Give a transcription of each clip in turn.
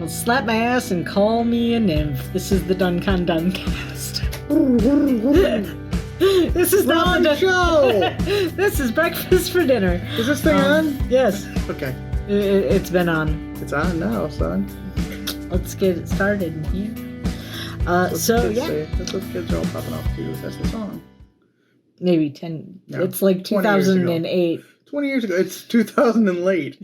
slap my ass and call me a nymph. This is the Duncon Duncast. This is not the show. This is breakfast for dinner. Is this thing on? Yes. Okay. It's been on. It's on now, son. Let's get it started. Yeah. That's what kids are all popping off to. That's the song. Maybe 10. No, it's like 2008. 20 years ago. It's 2000 and late.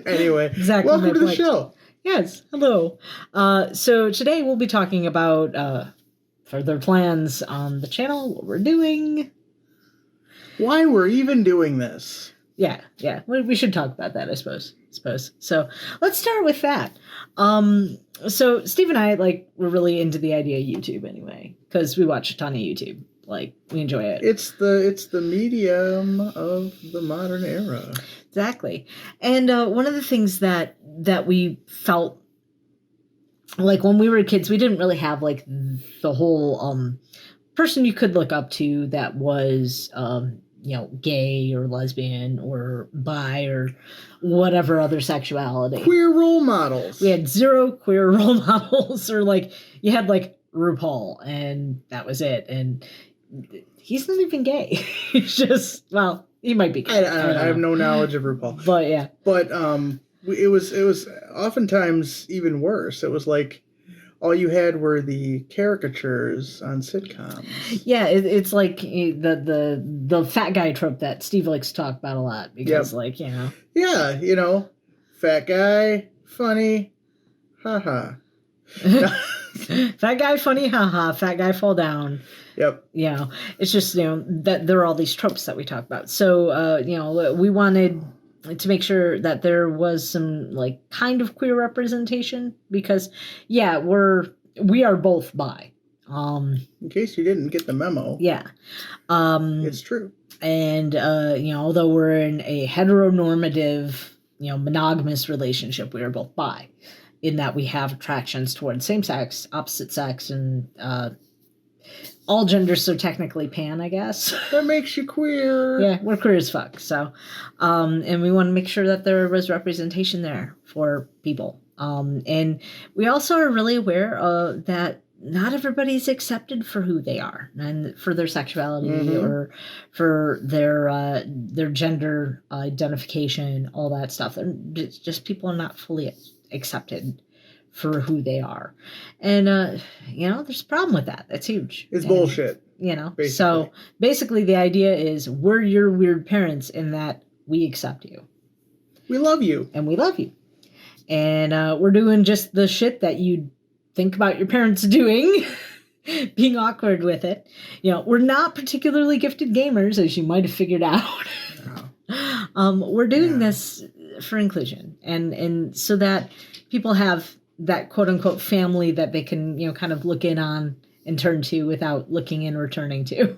Anyway. Exactly. Welcome to the show. Yes. Hello. So today we'll be talking about further plans on the channel, what we're doing. Why we're even doing this. Yeah. We should talk about that, I suppose. So let's start with that. So Steve and I, we're really into the idea of YouTube anyway, because we watch a ton of YouTube. We enjoy it. It's the medium of the modern era. Exactly. And one of the things that we felt when we were kids, we didn't really have the whole person you could look up to that was gay or lesbian or bi or whatever other sexuality. Queer role models. We had zero queer role models, or you had RuPaul and that was it. And he's not even gay. He's just, he might be gay. I have no knowledge of RuPaul. But yeah. But it was oftentimes even worse. It was all you had were the caricatures on sitcoms. Yeah, it's like the fat guy trope that Steve likes to talk about a lot because, Yeah, fat guy, funny, haha. Fat guy, funny, haha. Fat guy, fall down. Yep. It's just that there are all these tropes that we talk about. So we wanted to make sure that there was some kind of queer representation because we are both bi. In case you didn't get the memo. Yeah. It's true. And although we're in a heteronormative, monogamous relationship, we are both bi in that we have attractions towards same sex, opposite sex, and all genders, so technically pan, I guess. That makes you queer. Yeah, we're queer as fuck. So, and we want to make sure that there was representation there for people. And we also are really aware that not everybody's accepted for who they are and for their sexuality or for their gender identification, all that stuff. And it's just people are not fully accepted for who they are. And, there's a problem with that. That's huge. It's bullshit. Basically. So basically the idea is we're your weird parents in that we accept you. We love you. And we love you. And we're doing just the shit that you'd think about your parents doing, being awkward with it. We're not particularly gifted gamers, as you might have figured out. We're doing this for inclusion and so that people have that quote unquote family that they can, kind of look in on and turn to without looking in or turning to.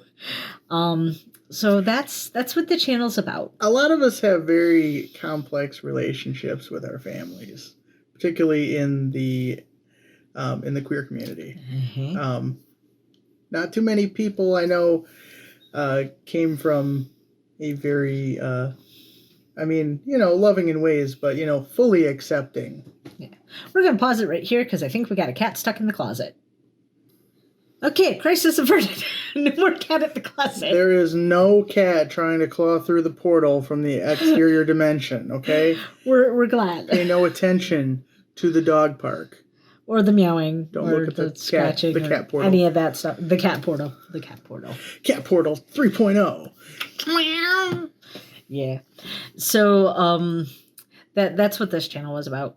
So that's what the channel's about. A lot of us have very complex relationships with our families, particularly in the queer community. Mm-hmm. Not too many people I know came from a very loving in ways, but, fully accepting. Yeah. We're going to pause it right here because I think we got a cat stuck in the closet. Okay, crisis averted. No more cat at the closet. There is no cat trying to claw through the portal from the exterior dimension, okay? We're glad. Pay no attention to the dog park. Or the meowing. Don't or look at the scratching. The cat portal. Any of that stuff. The cat portal. Cat portal 3.0. Meow. Yeah. So that's what this channel was about.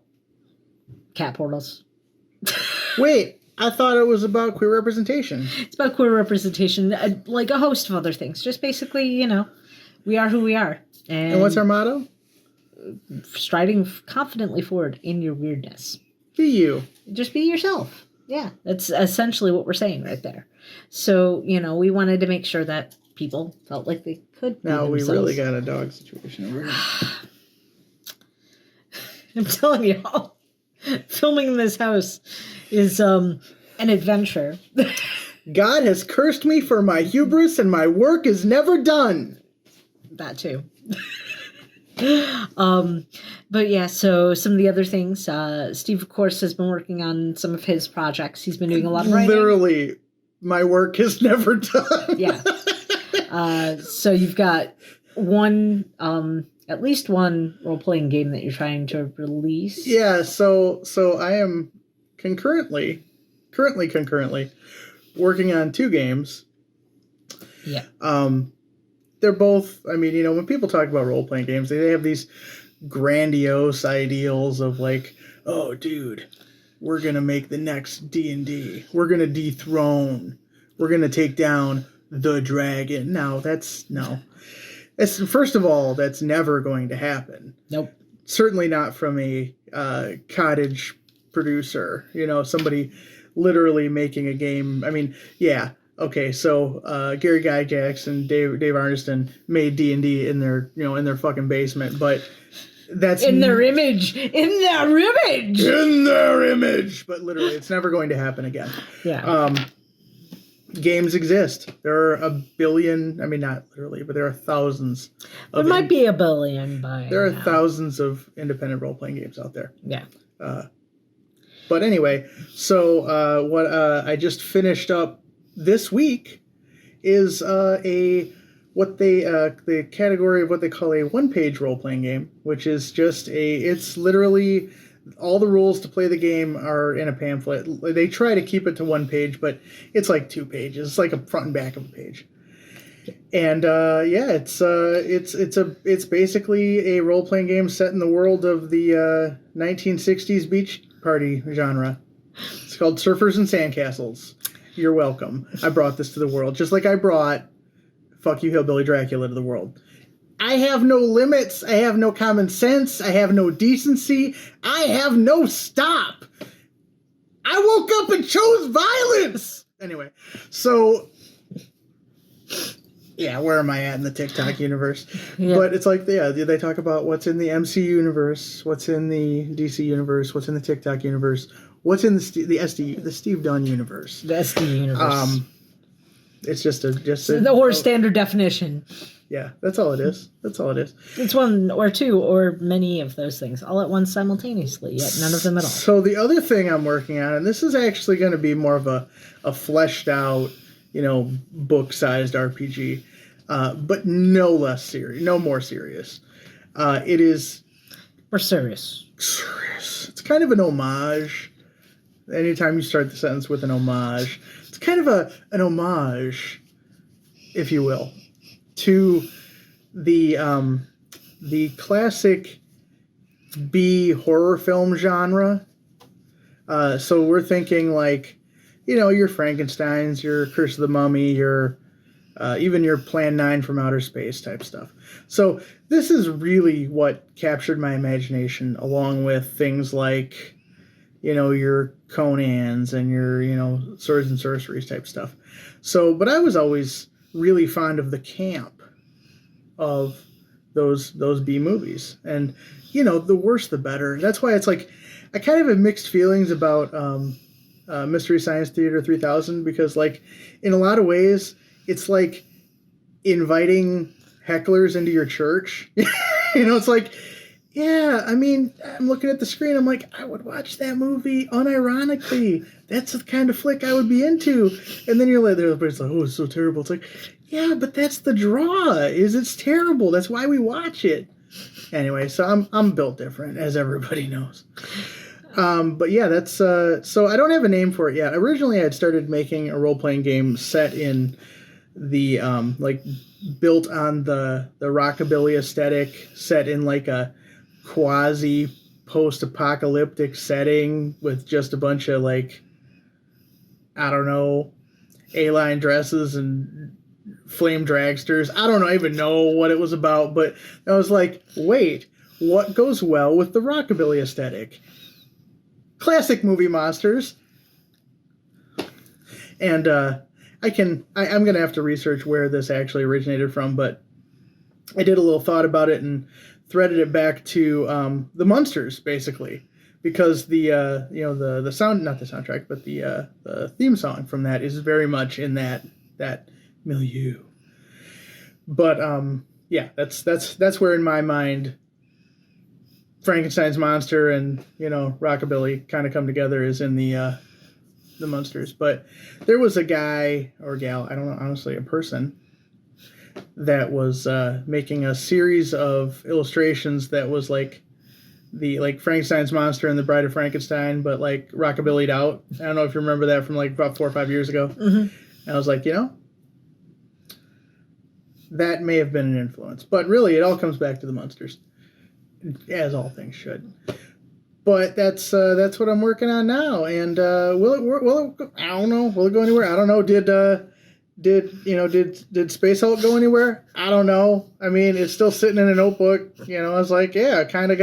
Cat portals. Wait, I thought it was about queer representation. It's about queer representation, like a host of other things. Just basically, we are who we are. And what's our motto? Striding confidently forward in your weirdness. Be you. Just be yourself. Yeah, that's essentially what we're saying right there. So, we wanted to make sure that people felt like they could be now themselves. We really got a dog situation over here. I'm telling y'all, filming in this house is an adventure. God has cursed me for my hubris and my work is never done. That too. But yeah, so some of the other things, Steve, of course, has been working on some of his projects. He's been doing a lot of writing. Literally, my work is never done. Yeah. So you've got one, at least one role-playing game that you're trying to release. Yeah, so I am currently working on 2 games. Yeah. They're both, I mean, when people talk about role-playing games, they have these grandiose ideals of like, oh, dude, we're going to make the next D&D. We're going to dethrone. We're going to take down the dragon. No. First of all, that's never going to happen. Nope. Certainly not from a cottage producer, somebody literally making a game. I mean, yeah. Okay, so Gary Gygax and Dave Arneson made D&D in their fucking basement, but that's in their image. But literally, it's never going to happen again. Yeah. Games exist. There are a billion. I mean, not literally, but there are thousands. There might be a billion by There are now. thousands of independent role-playing games out there. Yeah. But anyway, so what I just finished up this week is the category of what they call a one-page role-playing game, which is just it's literally all the rules to play the game are in a pamphlet. They try to keep it to 1 page, but it's like 2 pages. It's like a front and back of a page. And it's basically a role-playing game set in the world of the 1960s beach party genre. It's called Surfers and Sandcastles. You're welcome. I brought this to the world, just like I brought Fuck You Hillbilly Dracula to the world. I have no limits. I have no common sense. I have no decency. I have no stop. I woke up and chose violence. Anyway, so yeah, where am I at in the TikTok universe? Yeah. But it's like, they talk about what's in the MC universe, what's in the DC universe, what's in the TikTok universe, what's in the Steve Dunne universe. The SD universe. It's just the or standard definition. Yeah, that's all it is. It's one or two or many of those things all at once simultaneously, yet none of them at all. So the other thing I'm working on, and this is actually going to be more of a fleshed out, book-sized RPG, but no less serious, no more serious. It is... We're serious. It's kind of an homage. Anytime you start the sentence with an homage, it's kind of an homage, if you will, to the classic B horror film genre. So we're thinking like, your Frankensteins, your Curse of the Mummy, your even your Plan 9 from Outer Space type stuff. So this is really what captured my imagination, along with things like, your Conans and your, Swords and Sorceries type stuff. So, but I was always really fond of the camp of those B movies. And, the worse the better. That's why it's like, I kind of have mixed feelings about Mystery Science Theater 3000, because, like, in a lot of ways, it's like inviting hecklers into your church. It's like, yeah, I mean, I'm looking at the screen, I'm like, I would watch that movie unironically. That's the kind of flick I would be into. And then you're like, everybody's like, oh, it's so terrible. It's like, yeah, but that's the draw, is it's terrible. That's why we watch it. Anyway, so I'm built different, as everybody knows. But yeah, that's, so I don't have a name for it yet. Originally, I had started making a role-playing game set in the, built on the rockabilly aesthetic, set in like a quasi post-apocalyptic setting with just a bunch of like, I don't know, A-line dresses and flame dragsters. I don't even know what it was about, but I was like, wait, what goes well with the rockabilly aesthetic? Classic movie monsters. And I'm going to have to research where this actually originated from, but I did a little thought about it and threaded it back to the Munsters, basically, because the sound, not the soundtrack, but the theme song from that is very much in that milieu. But yeah, that's where in my mind Frankenstein's monster and, Rockabilly kind of come together is in the Munsters. But there was a guy or gal, I don't know, honestly, a person that was making a series of illustrations that was like Frankenstein's monster and the Bride of Frankenstein, but like rockabilly'd out. I don't know if you remember that from like about 4 or 5 years ago. Mm-hmm. And I was like, that may have been an influence, but really it all comes back to the Munsters, as all things should. But that's what I'm working on now, and will it? I don't know. Will it go anywhere? I don't know. Did Space Hulk go anywhere? I don't know. I mean, it's still sitting in a notebook. I was like, yeah, I kind of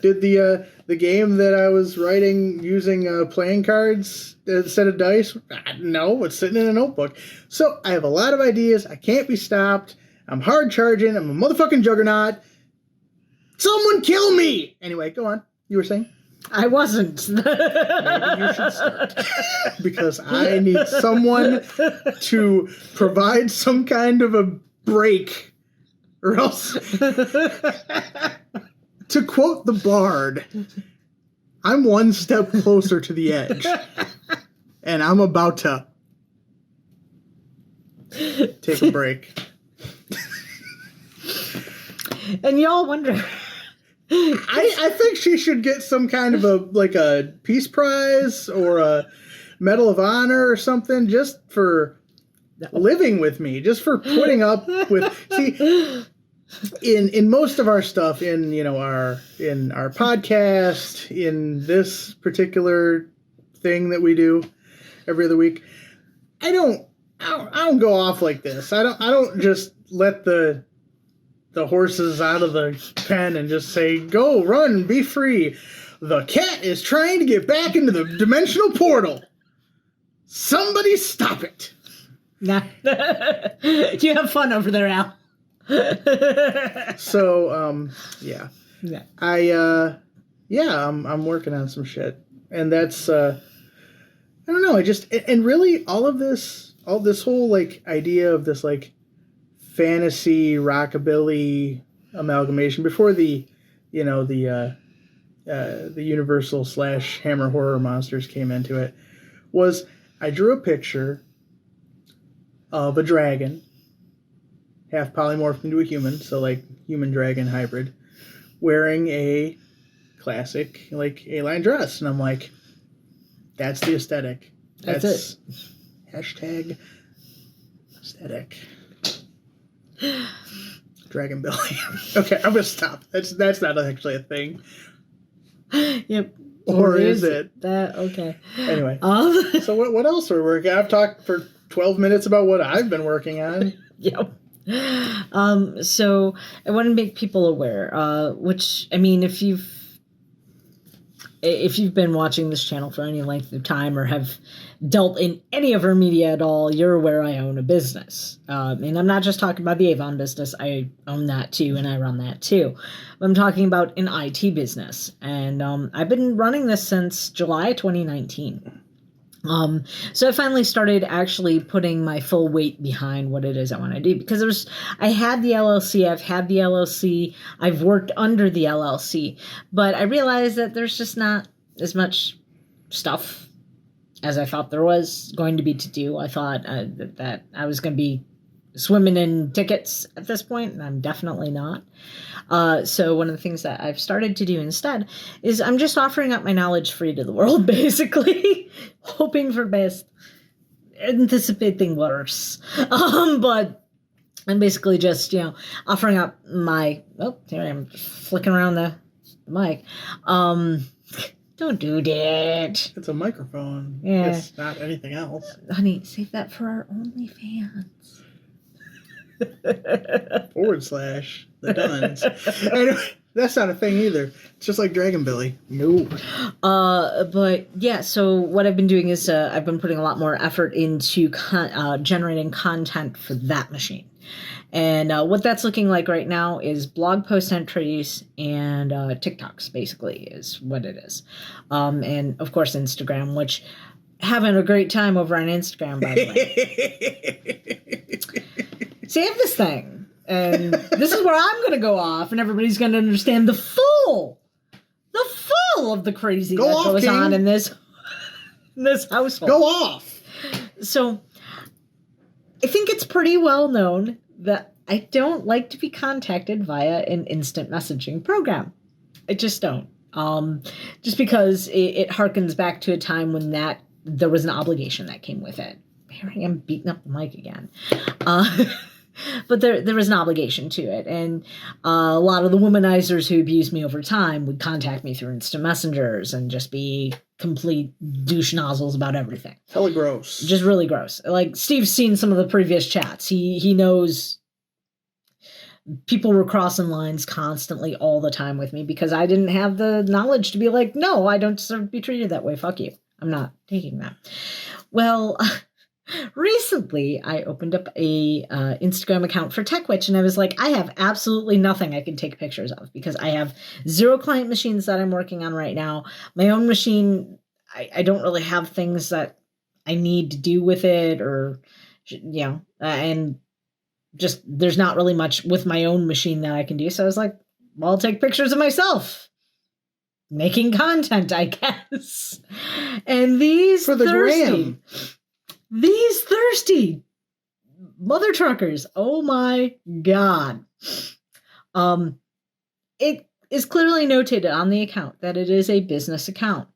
did the game that I was writing using playing cards instead of dice. No, it's sitting in a notebook. So I have a lot of ideas. I can't be stopped. I'm hard charging. I'm a motherfucking juggernaut. Someone kill me! Anyway, go on. You were saying? I wasn't. Maybe you should start. Because I need someone to provide some kind of a break. Or else, to quote the Bard, I'm one step closer to the edge. And I'm about to take a break. And y'all wonder... I think she should get some kind of a peace prize or a Medal of Honor or something just for living with me, just for putting up with. See, in most of our stuff, in our podcast, in this particular thing that we do every other week, I don't go off like this. I don't just let the horses out of the pen and just say, go, run, be free. The cat is trying to get back into the dimensional portal. Somebody stop it. Nah. You have fun over there, Al. So, yeah. I'm working on some shit. And that's, I don't know, and really all this whole, idea of this, fantasy rockabilly amalgamation before the Universal / Hammer horror monsters came into it was I drew a picture of a dragon half polymorphed into a human, so human dragon hybrid, wearing a classic A-line dress, and I'm like, that's the aesthetic. That's it. Hashtag aesthetic. Dragon Billy. Okay, I'm gonna stop. That's not actually a thing. Yep. Or is it? That okay. Anyway. So what else are we working? I've talked for 12 minutes about what I've been working on. Yep. So I want to make people aware, which, I mean, if you've been watching this channel for any length of time or have dealt in any of our media at all, you're aware I own a business. And I'm not just talking about the Avon business. I own that too, and I run that too. I'm talking about an IT business. And I've been running this since July 2019. So I finally started actually putting my full weight behind what it is I want to do, because I had the LLC, I've had the LLC, I've worked under the LLC, but I realized that there's just not as much stuff as I thought there was going to be to do. I thought that I was going to be swimming in tickets at this point, and I'm definitely not. So one of the things that I've started to do instead is I'm just offering up my knowledge free to the world, basically, hoping for best, anticipating worse. But I'm basically just, offering up my, here I am flicking around the mic. Don't do that. It's a microphone. Yeah. It's not anything else. Honey, save that for our OnlyFans. / the Dunnes. Anyway, that's not a thing either. It's just like Dragon Billy. No. But yeah, so what I've been doing is I've been putting a lot more effort into generating content for that machine. And what that's looking like right now is blog post entries and TikToks, basically, is what it is. And of course, Instagram, which having a great time over on Instagram, by the way. See, I have this thing, and this is where I'm going to go off, and everybody's going to understand the full the full of the crazy Go that off, goes King. on in this household. Go off. So I think it's pretty well known that I don't like to be contacted via an instant messaging program. I just don't. Just because it harkens back to a time when there was an obligation that came with it. Here I am beating up the mic again. But there was an obligation to it. And a lot of the womanizers who abused me over time would contact me through instant messengers and just be complete douche nozzles about everything. Hella gross. Just really gross. Like, Steve's seen some of the previous chats. He knows people were crossing lines constantly all the time with me because I didn't have the knowledge to be like, no, I don't deserve to be treated that way. Fuck you. I'm not taking that. Well, recently I opened up a Instagram account for TechWitch, and I was like, I have absolutely nothing I can take pictures of because I have 0 client machines that I'm working on right now. My own machine, I don't really have things that I need to do with it, or, and just there's not really much with my own machine that I can do. So I was like, well, I'll take pictures of myself making content, I guess. And these thirsty mother truckers, oh my God. It is clearly notated on the account that it is a business account.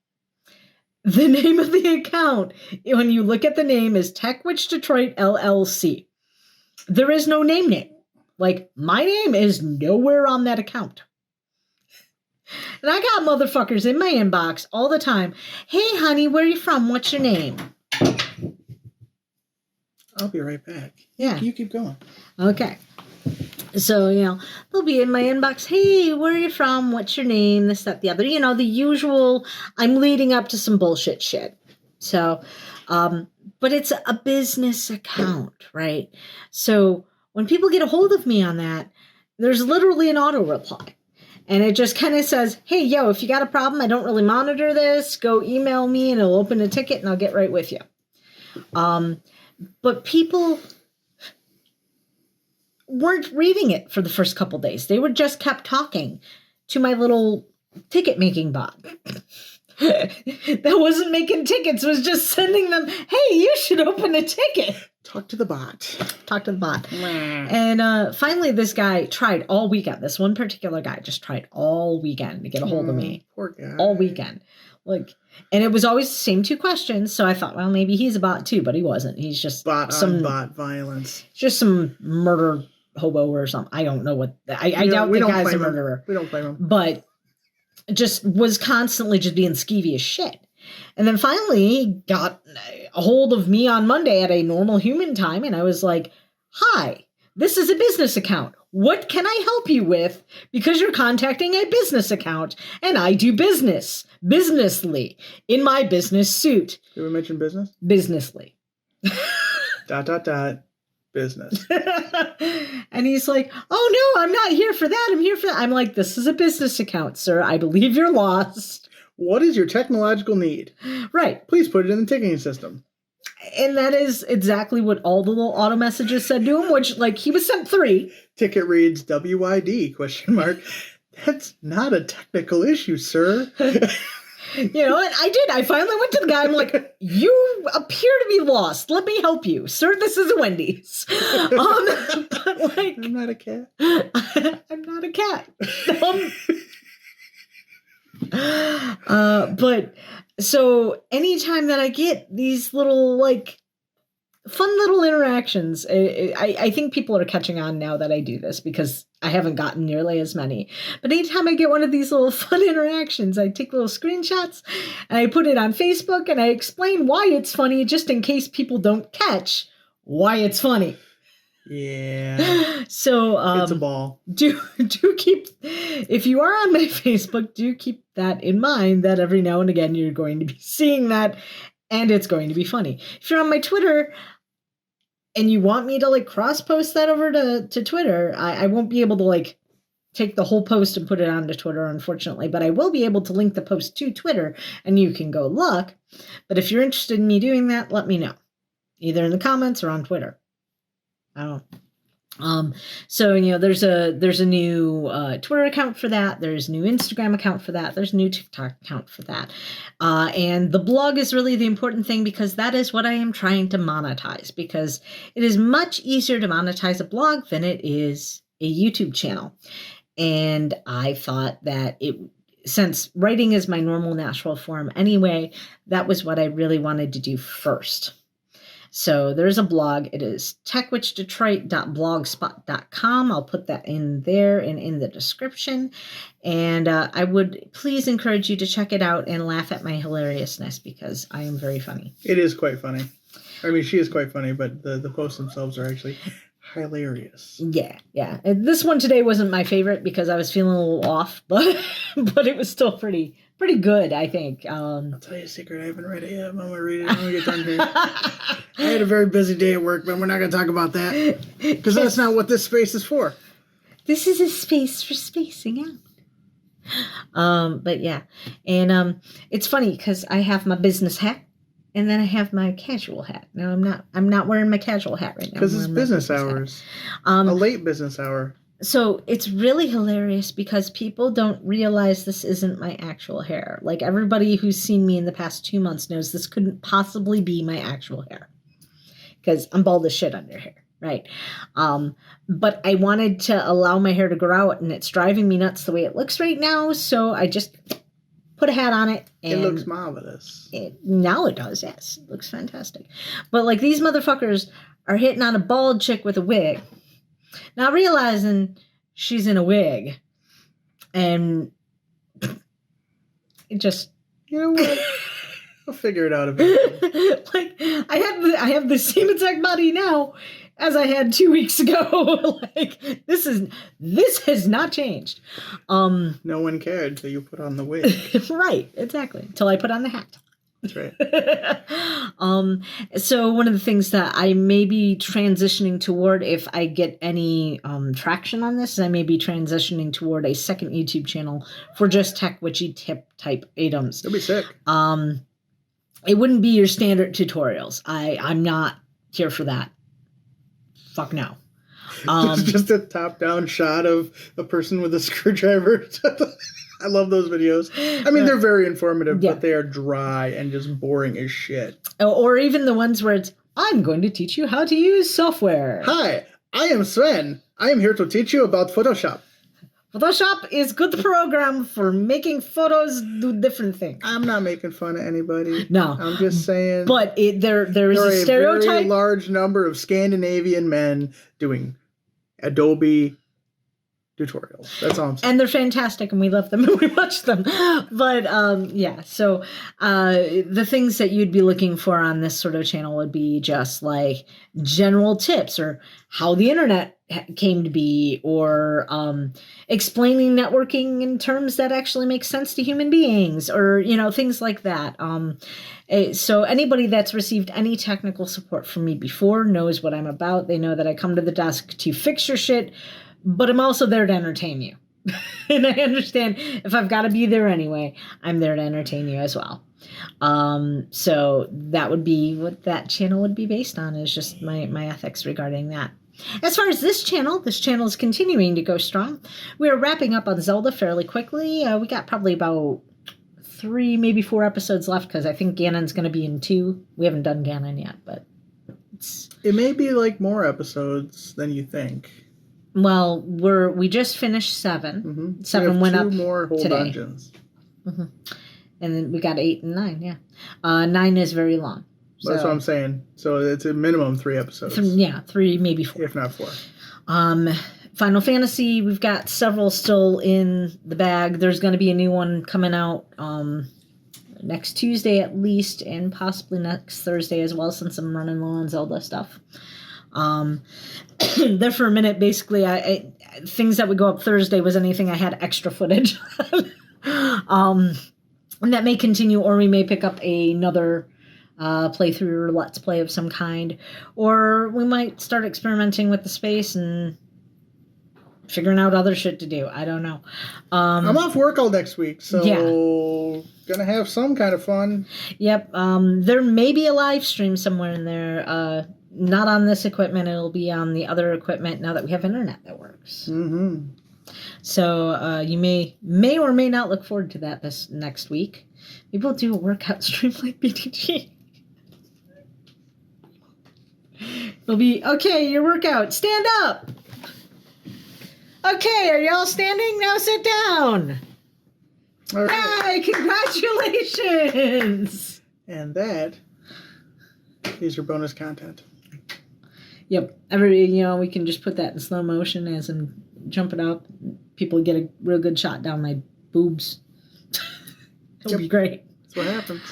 The name of the account, when you look at the name, is TechWitch Detroit LLC. There is no name. Like, my name is nowhere on that account. And I got motherfuckers in my inbox all the time. Hey, honey, where are you from? What's your name? I'll be right back. Yeah. You keep going. Okay. So, they'll be in my inbox. Hey, where are you from? What's your name? This, that, the other. The usual, I'm leading up to some bullshit shit. So, but it's a business account, right? So when people get a hold of me on that, there's literally an auto reply. And it just kind of says, hey, yo, if you got a problem, I don't really monitor this, go email me and it'll open a ticket and I'll get right with you. But people weren't reading it for the first couple days. They were just kept talking to my little ticket making bot. That wasn't making tickets, was just sending them, hey, you should open a ticket. Talk to the bot. And finally, this guy tried all weekend. This one particular guy just tried all weekend to get a hold of me. Poor guy. All weekend. And it was always the same 2 questions. So I thought, well, maybe he's a bot too, but he wasn't. He's just bot violence. Just some murder hobo or something. I don't know what. I doubt the guy's a murderer. We don't claim him. But just was constantly just being skeevy as shit. And then finally he got a hold of me on Monday at a normal human time. And I was like, hi, this is a business account. What can I help you with? Because you're contacting a business account and I do businessly in my business suit. Did we mention business? Businessly. ... Business. And he's like, oh no, I'm not here for that. I'm here for that. I'm like, this is a business account, sir. I believe you're lost. What is your technological need? Right. Please put it in the ticketing system. And that is exactly what all the little auto messages said to him, which, he was sent 3. Ticket reads WID ? That's not a technical issue, sir. And I did. I finally went to the guy. I'm like, you appear to be lost. Let me help you. Sir, this is a Wendy's. But I'm not a cat. I'm not a cat. But so anytime that I get these little fun little interactions, I think people are catching on now that I do this because I haven't gotten nearly as many. But anytime I get one of these little fun interactions, I take little screenshots and I put it on Facebook and I explain why it's funny just in case people don't catch why it's funny. Yeah. So it's a ball. Do keep, if you are on my Facebook, do keep that in mind that every now and again you're going to be seeing that and it's going to be funny. If you're on my Twitter and you want me to cross post that over to Twitter, I won't be able to take the whole post and put it onto Twitter, unfortunately, but I will be able to link the post to Twitter and you can go look. But if you're interested in me doing that, let me know, either in the comments or on Twitter. So, there's a new Twitter account for that. There's a new Instagram account for that. There's a new TikTok account for that. And the blog is really the important thing because that is what I am trying to monetize, because it is much easier to monetize a blog than it is a YouTube channel. And I thought that since writing is my normal natural form anyway, that was what I really wanted to do first. So there's a blog. It is techwitchdetroit.blogspot.com. I'll put that in there and in the description. And I would please encourage you to check it out and laugh at my hilariousness, because I am very funny. It is quite funny. I mean, she is quite funny, but the posts themselves are actually hilarious. Yeah. And this one today wasn't my favorite because I was feeling a little off, but it was still pretty good, I think. I'll tell you a secret. I haven't read it yet. I'm going to read it when we get done here. I had a very busy day at work, but we're not going to talk about that because that's not what this space is for. This is a space for spacing out. But yeah. And it's funny because I have my business hat and then I have my casual hat. Now I'm not wearing my casual hat right now. Because it's business hours. A late business hour. So it's really hilarious because people don't realize this isn't my actual hair. Like, everybody who's seen me in the past 2 months knows this couldn't possibly be my actual hair because I'm bald as shit under hair, right? But I wanted to allow my hair to grow out, and it's driving me nuts the way it looks right now. So I just put a hat on it. And it looks marvelous. Now it does, yes. It looks fantastic. But like, these motherfuckers are hitting on a bald chick with a wig, not realizing she's in a wig, and it just... You know what? I'll figure it out eventually. Like, I have the same exact body now as I had 2 weeks ago. Like, this has not changed. No one cared until you put on the wig. Right, exactly. Until I put on the hat. That's right. So one of the things that I may be transitioning toward, if I get any traction on this, is I may be transitioning toward a second YouTube channel for just tech witchy tip type items. That'd be sick. It wouldn't be your standard tutorials. I'm not here for that. Fuck no. It's just a top-down shot of a person with a screwdriver. I love those videos. I mean, they're very informative, but they are dry and just boring as shit. Or even the ones where it's, I'm going to teach you how to use software. Hi, I am Sven. I am here to teach you about Photoshop. Photoshop is good program for making photos do different things. I'm not making fun of anybody. No. I'm just saying. But there is a stereotype. There are a very large number of Scandinavian men doing Adobe tutorials. That's all I'm saying. And they're fantastic, and we love them and we watch them. But yeah, so the things that you'd be looking for on this sort of channel would be just like general tips, or how the internet came to be, or explaining networking in terms that actually make sense to human beings, or things like that. So anybody that's received any technical support from me before knows what I'm about. They know that I come to the desk to fix your shit, but I'm also there to entertain you. And I understand if I've got to be there anyway, I'm there to entertain you as well. So that would be what that channel would be based on, is just my ethics regarding that. As far as this channel is continuing to go strong. We are wrapping up on Zelda fairly quickly. We got probably about 3, maybe 4 episodes left, because I think Ganon's going to be in 2. We haven't done Ganon yet, but it may be like more episodes than you think. Well, we just finished 7. Mm-hmm. 7 went up more whole today. Dungeons. Mm-hmm. And then we got 8 and 9. Yeah, 9 is very long. So, that's what I'm saying. So it's a minimum 3 episodes. 3, maybe 4, if not 4. Final Fantasy, we've got several still in the bag. There's going to be a new one coming out next Tuesday at least, and possibly next Thursday as well, since I'm running low on Zelda stuff. There for a minute, basically, I things that would go up Thursday was anything I had extra footage. And that may continue, or we may pick up another playthrough or let's play of some kind, or we might start experimenting with the space and figuring out other shit to do. I don't know. I'm off work all next week, so gonna have some kind of fun. Yep. There may be a live stream somewhere in there not on this equipment. It'll be on the other equipment now that we have internet that works. Mm-hmm. So you may or may not look forward to that this next week. Maybe we'll do a workout stream like BTG. It'll be, okay, your workout. Stand up. Okay, are y'all standing? Now sit down. All right. Hey, congratulations. And that is your bonus content. Yep. We can just put that in slow motion as I'm jumping up. People get a real good shot down my boobs. It'll be great. That's what happens.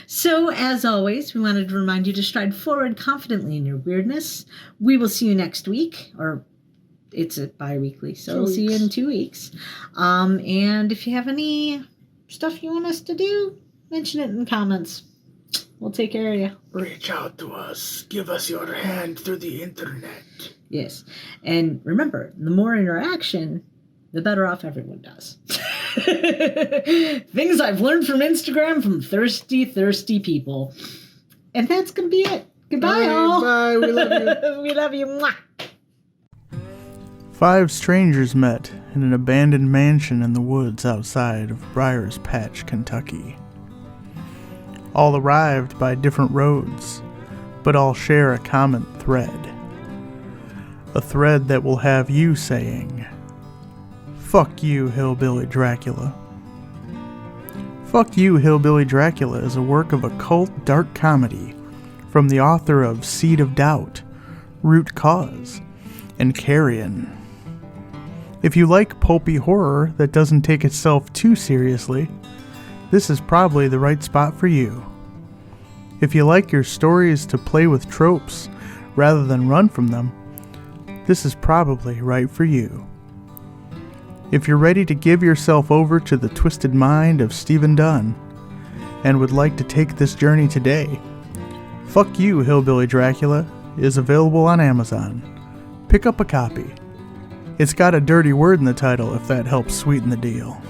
So, as always, we wanted to remind you to stride forward confidently in your weirdness. We will see you next week, or it's a bi-weekly, so we'll see you in 2 weeks. And if you have any stuff you want us to do, mention it in the comments. We'll take care of you. Reach out to us. Give us your hand through the internet. Yes. And remember, the more interaction, the better off everyone does. Things I've learned from Instagram from thirsty people. And that's going to be it. Goodbye, all. Bye. We love you. We love you. Mwah. 5 strangers met in an abandoned mansion in the woods outside of Briar's Patch, Kentucky. All arrived by different roads, but all share a common thread. A thread that will have you saying, "Fuck you, Hillbilly Dracula." Fuck You, Hillbilly Dracula is a work of occult dark comedy from the author of Seed of Doubt, Root Cause, and Carrion. If you like pulpy horror that doesn't take itself too seriously, this is probably the right spot for you. If you like your stories to play with tropes rather than run from them, this is probably right for you. If you're ready to give yourself over to the twisted mind of Stephen Dunne and would like to take this journey today, Fuck You, Hillbilly Dracula is available on Amazon. Pick up a copy. It's got a dirty word in the title if that helps sweeten the deal.